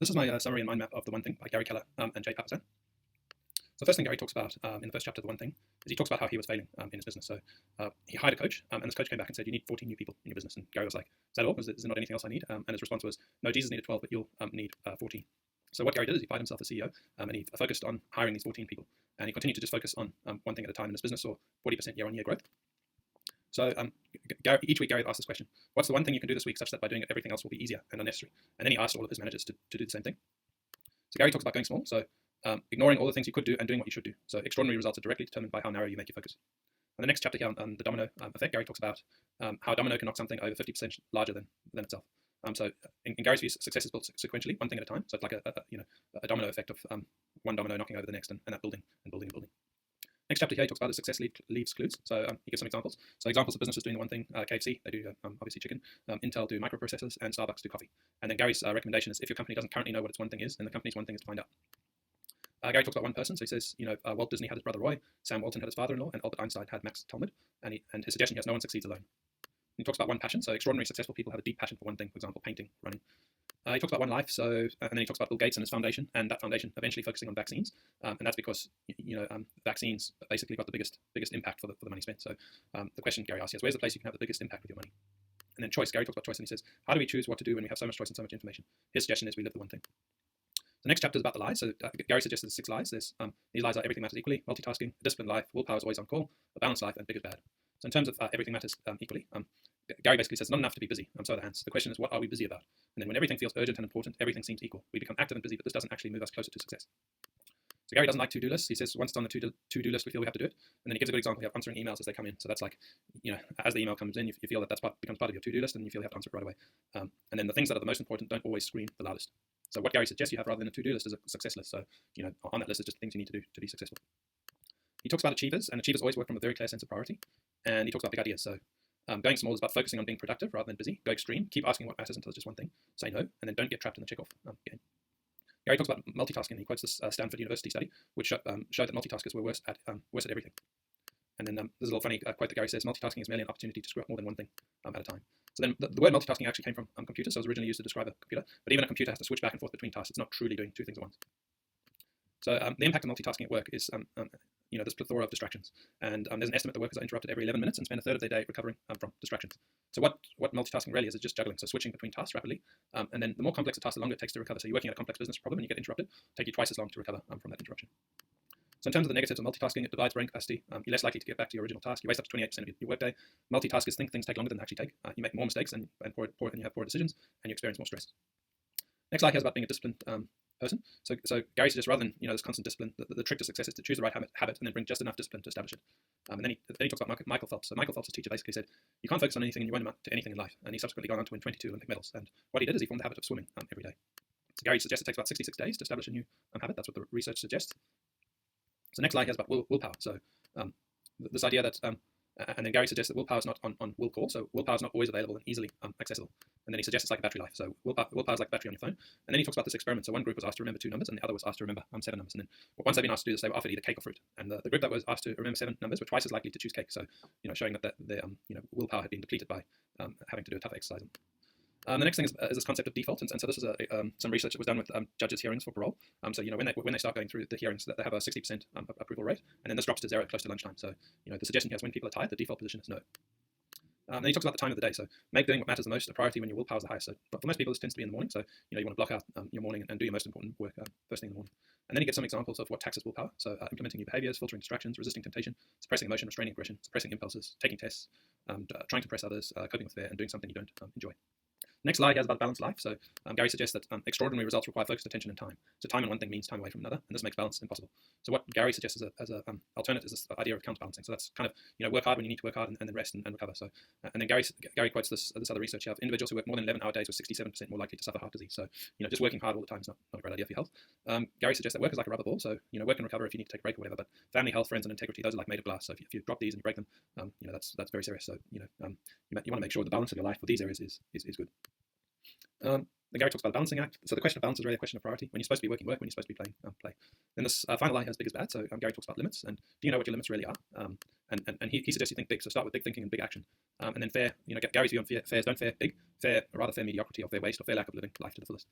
This is my summary and mind map of The One Thing by Gary Keller andJay. So the first thing Gary talks about in the first chapter of The One Thing is he talks about how he was failing in his business. So he hired a coach, and this coach came back and said, you need 14 new people in your business. And Gary was like, is that all? Is there not anything else I need? And his response was, no, Jesus needed 12, but you'll need 14. So what Gary did is he fired himself as CEO, and he focused on hiring these 14 people. And he continued to just focus on one thing at a time in his business, or 40% year-on-year growth. So each week Gary asked this question: what's the one thing you can do this week such that by doing it everything else will be easier and unnecessary? And then he asked all of his managers to do the same thing. So Gary talks about going small, so ignoring all the things you could do and doing what you should do. So extraordinary results are directly determined by how narrow you make your focus. And the next chapter here on the domino effect, Gary talks about how a domino can knock something over 50% larger than itself. So in Gary's view, success is built sequentially, one thing at a time. So it's like a domino effect of one domino knocking over the next and that building and building and building. Next chapter here he talks about is success leaves clues. So he gives some examples. So examples of businesses doing the one thing: KFC, they do obviously chicken. Intel do microprocessors, and Starbucks do coffee. And then Gary's recommendation is if your company doesn't currently know what its one thing is, then the company's one thing is to find out. Gary talks about one person. So he says, Walt Disney had his brother Roy, Sam Walton had his father-in-law, and Albert Einstein had Max Talmud. And his suggestion here is no one succeeds alone. He talks about one passion. So extraordinary successful people have a deep passion for one thing. For example, painting, running. He talks about one life, and then he talks about Bill Gates and his foundation, and that foundation eventually focusing on vaccines, and that's because vaccines basically got the biggest impact for the money spent. So the question Gary asks here is, where's the place you can have the biggest impact with your money? And then choice. Gary talks about choice, and he says, how do we choose what to do when we have so much choice and so much information? His suggestion is we live the one thing. The next chapter is about the lies. So Gary suggests there's 6 lies. These lies are everything matters equally, multitasking, a disciplined life, willpower is always on call, a balanced life, and big is bad. So in terms of everything matters equally, Gary basically says it's not enough to be busy. So are the ants. The question is, what are we busy about? And then when everything feels urgent and important, everything seems equal. We become active and busy, but this doesn't actually move us closer to success. So Gary doesn't like to-do lists. He says once it's on the to-do list, we feel we have to do it. And then he gives a good example of answering emails as they come in. So that's like, as the email comes in, you feel that becomes part of your to-do list, and you feel you have to answer it right away. And then the things that are the most important don't always scream the loudest. So what Gary suggests you have rather than a to-do list is a success list. So on that list is just things you need to do to be successful. He talks about achievers, and achievers always work from a very clear sense of priority. And he talks about big ideas. So going small is about focusing on being productive rather than busy. Go extreme. Keep asking what matters until it's just one thing. Say no, and then don't get trapped in the check-off game. Gary talks about multitasking. He quotes this Stanford University study, which showed that multitaskers were worse at everything. And then there's a little funny quote that Gary says, multitasking is merely an opportunity to screw up more than one thing at a time. So then the word multitasking actually came from computers, so it was originally used to describe a computer. But even a computer has to switch back and forth between tasks. It's not truly doing 2 things at once. So the impact of multitasking at work is this plethora of distractions. And there's an estimate that workers are interrupted every 11 minutes and spend a third of their day recovering from distractions. So what multitasking really is just juggling, so switching between tasks rapidly. And then the more complex a task, the longer it takes to recover. So you're working at a complex business problem and you get interrupted, take you twice as long to recover from that interruption. So in terms of the negatives of multitasking, it divides brain capacity. You're less likely to get back to your original task. You waste up to 28% of your workday. Multitaskers think things take longer than they actually take. You make more mistakes and you have poorer decisions, and you experience more stress. Next slide here is about being a disciplined person. So Gary suggests rather than this constant discipline, the trick to success is to choose the right habit and then bring just enough discipline to establish it. And then he talks about Michael Phelps. So Michael Phelps' teacher basically said, you can't focus on anything and you won't amount to anything in life. And he subsequently gone on to win 22 Olympic medals. And what he did is he formed the habit of swimming every day. So Gary suggests it takes about 66 days to establish a new habit. That's what the research suggests. So next slide here is about willpower. So this idea that, and then Gary suggests that willpower is not on will call. So willpower is not always available and easily accessible. And then he suggests it's like a battery life. So willpower is like a battery on your phone. And then he talks about this experiment. So one group was asked to remember 2 numbers, and the other was asked to remember 7 numbers. And then once they've been asked to do this, they were offered either cake or fruit. And the group that was asked to remember 7 numbers were twice as likely to choose cake. So showing that their willpower had been depleted by having to do a tough exercise. The next thing is this concept of default, and so this is some research that was done with judges' hearings for parole. So when they start going through the hearings, they have a 60% approval rate, and then this drops to 0 close to lunchtime. So the suggestion here is when people are tired, the default position is no. Then he talks about the time of the day. So make doing what matters the most a priority when your willpower is the highest. So but for most people, this tends to be in the morning. So you want to block out your morning and do your most important work first thing in the morning. And then he gives some examples of what taxes willpower. So implementing new behaviors, filtering distractions, resisting temptation, suppressing emotion, restraining aggression, suppressing impulses, taking tests, trying to impress others, coping with fear, and doing something you don't enjoy. Next slide here is about balanced life. So Gary suggests that extraordinary results require focused attention and time. So time in one thing means time away from another, and this makes balance impossible. So what Gary suggests as a alternative is this idea of counterbalancing. So that's kind of work hard when you need to work hard and then rest and recover. So and then Gary quotes this other research here of individuals who work more than 11-hour days were 67% more likely to suffer heart disease. So just working hard all the time is not a great idea for your health. Gary suggests that work is like a rubber ball. So work and recover if you need to take a break or whatever. But family, health, friends, and integrity, those are like made of glass. So if you drop these and you break them, that's very serious. So you want to make sure the balance of your life for these areas is good. Then Gary talks about a balancing act. So the question of balance is really a question of priority. When you're supposed to be working, work. When you're supposed to be playing, play. Then this final line here is big as bad. So Gary talks about limits. And do you know what your limits really are? And he suggests you think big. So start with big thinking and big action. And then fair. Gary's view on fair is don't fare big. Fair, or rather fair mediocrity or fair waste or fair lack of living life to the fullest.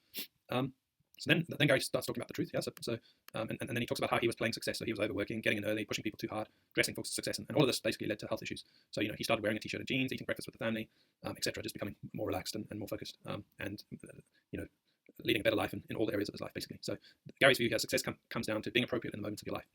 So then Gary starts talking about the truth. Yeah. And then he talks about how he was playing success. So he was overworking, getting in early, pushing people too hard, dressing for success, and all of this basically led to health issues. So he started wearing a t-shirt and jeans, eating breakfast with the family, etc., just becoming more relaxed and more focused, and leading a better life in all the areas of his life, basically. So Gary's view here, success comes down to being appropriate in the moments of your life.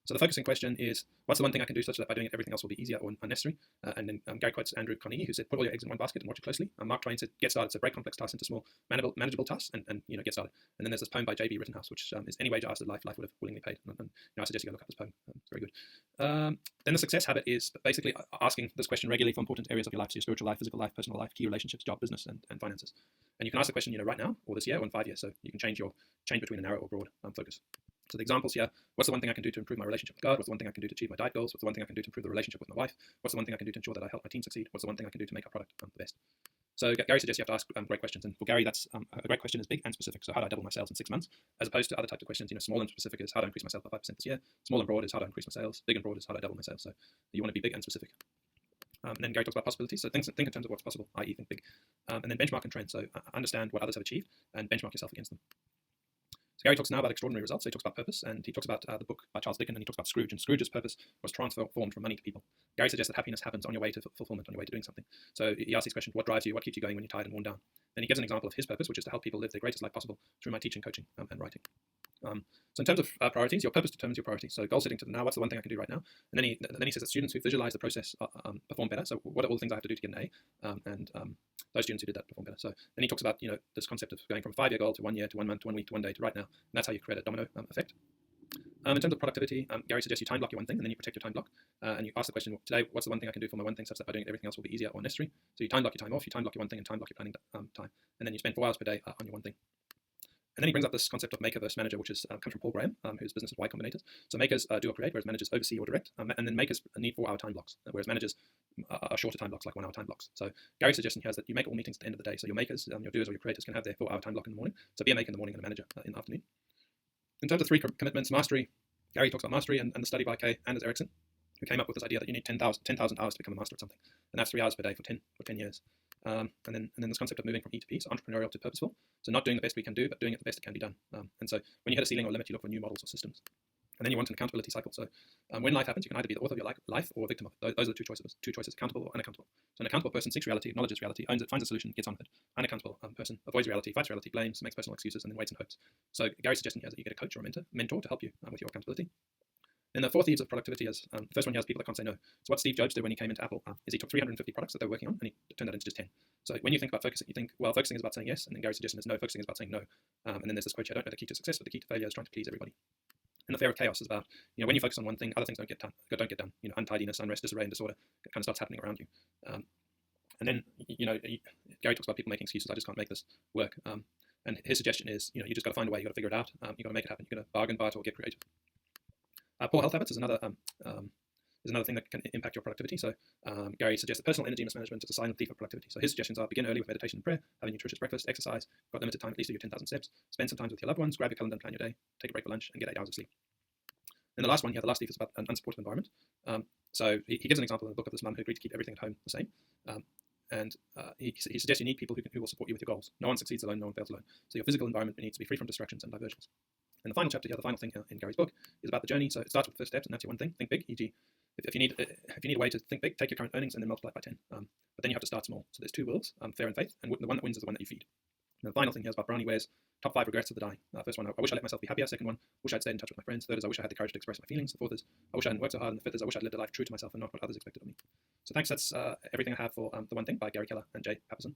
So the focusing question is, what's the one thing I can do such that by doing it, everything else will be easier or unnecessary? And then Gary quotes Andrew Carnegie, who said, put all your eggs in one basket and watch it closely. Mark Twain said, get started. So break complex tasks into small, manageable tasks and get started. And then there's this poem by J.B. Rittenhouse, which is any wage asked of life would have willingly paid. And I suggest you go look up this poem. It's very good. Then the success habit is basically asking this question regularly for important areas of your life, so your spiritual life, physical life, personal life, key relationships, job, business, and finances. And you can ask the question, right now, or this year, or in 5 years. So you can change between a narrow or broad focus. So the examples here, what's the one thing I can do to improve my relationship with God? What's the one thing I can do to achieve my diet goals? What's the one thing I can do to improve the relationship with my wife? What's the one thing I can do to ensure that I help my team succeed? What's the one thing I can do to make our product the best? So Gary suggests you have to ask great questions. And for Gary, that's a great question is big and specific. So how do I double my sales in 6 months? As opposed to other types of questions, small and specific is how do I increase my sales by 5% this year? Small and broad is how do I increase my sales? Big and broad is how do I double my sales? So you want to be big and specific. And then Gary talks about possibilities. So think in terms of what's possible, i.e. think big. And then benchmark and trend. So understand what others have achieved and benchmark yourself against them. So Gary talks now about extraordinary results. So he talks about purpose, and he talks about the book by Charles Dickens, and he talks about Scrooge. And Scrooge's purpose was transformed from money to people. Gary suggests that happiness happens on your way to fulfillment, on your way to doing something. So he asks these questions: what drives you? What keeps you going when you're tired and worn down? Then he gives an example of his purpose, which is to help people live their greatest life possible through my teaching, coaching, and writing. So in terms of priorities, your purpose determines your priorities. So goal setting to the now, what's the one thing I can do right now? And then he says that students who visualize the process perform better. So what are all the things I have to do to get an A? Those students who did that perform better. So then he talks about this concept of going from a 5-year goal to 1 year to 1 month to 1 week to 1 day to right now. And that's how you create a domino effect. In terms of productivity, Gary suggests you time block your one thing and then you protect your time block. And you ask the question, today, what's the one thing I can do for my one thing such that by doing it, everything else will be easier or necessary? So you time block your time off, you time block your one thing, and time block your planning time. And then you spend 4 hours per day on your one thing. And then he brings up this concept of maker versus manager, which comes from Paul Graham, whose business is Y Combinator. So makers do or create, whereas managers oversee or direct. And then makers need 4-hour time blocks, whereas managers are shorter time blocks, like 1-hour time blocks. So Gary's suggestion here is that you make all meetings at the end of the day. So your makers, your doers or your creators can have their 4-hour time block in the morning. So be a maker in the morning and a manager in the afternoon. In terms of 3 commitments, mastery, Gary talks about mastery and the study by Anders Ericsson, who came up with this idea that you need 10,000 hours to become a master at something. And that's 3 hours per day for 10 years. And then this concept of moving from E to P, so entrepreneurial to purposeful. So not doing the best we can do, but doing it the best it can be done. And so when you hit a ceiling or limit, you look for new models or systems. And then you want an accountability cycle. So when life happens, you can either be the author of your life or a victim of it. Those are the 2 choices. 2 choices: accountable or unaccountable. So an accountable person seeks reality, acknowledges reality, owns it, finds a solution, gets on with it. Unaccountable person avoids reality, fights reality, blames, makes personal excuses, and then waits and hopes. So Gary's suggesting here is that you get a coach or a mentor to help you with your accountability. And the 4 thieves of productivity is, the first one here is people that can't say no. So what Steve Jobs did when he came into Apple is he took 350 products that they were working on and he turned that into just 10. So when you think about focusing, you think, well, focusing is about saying yes, and then Gary's suggestion is no, focusing is about saying no. And then there's this quote here: I don't know the key to success, but the key to failure is trying to please everybody. And the fear of chaos is about, when you focus on one thing, other things don't get done. Untidiness, unrest, disarray, and disorder kind of starts happening around you. And then, Gary talks about people making excuses. I just can't make this work. And his suggestion is, you just got to find a way. You got to figure it out. You got to make it happen. You got to bargain, buy it, or get creative. Poor health habits is another thing that can impact your productivity. So Gary suggests that personal energy mismanagement is a silent thief of productivity. So his suggestions are: begin early with meditation and prayer, have a nutritious breakfast, exercise, got limited time, at least do your 10,000 steps, spend some time with your loved ones, grab your calendar and plan your day, take a break for lunch, and get 8 hours of sleep. And the last one here, the last thief, is about an unsupportive environment. So he gives an example in the book of this mum who agreed to keep everything at home the same. He suggests you need people who will support you with your goals. No one succeeds alone, no one fails alone. So your physical environment needs to be free from distractions and diversions. And the final chapter here, the final thing in Gary's book, is about the journey. So it starts with the first steps, and that's your one thing. Think big. E.g., if you need a way to think big, take your current earnings and then multiply it by 10. But then you have to start small. So there's 2 wills, fear and faith, and the one that wins is the one that you feed. And the final thing here is about Brownie Ware's top 5 regrets of the dying. First one: I wish I let myself be happier. Second one: wish I'd stayed in touch with my friends. Third is: I wish I had the courage to express my feelings. The fourth is: I wish I hadn't worked so hard. And the fifth is: I wish I'd lived a life true to myself and not what others expected of me. So thanks. That's everything I have for The One Thing by Gary Keller and Jay Papsan.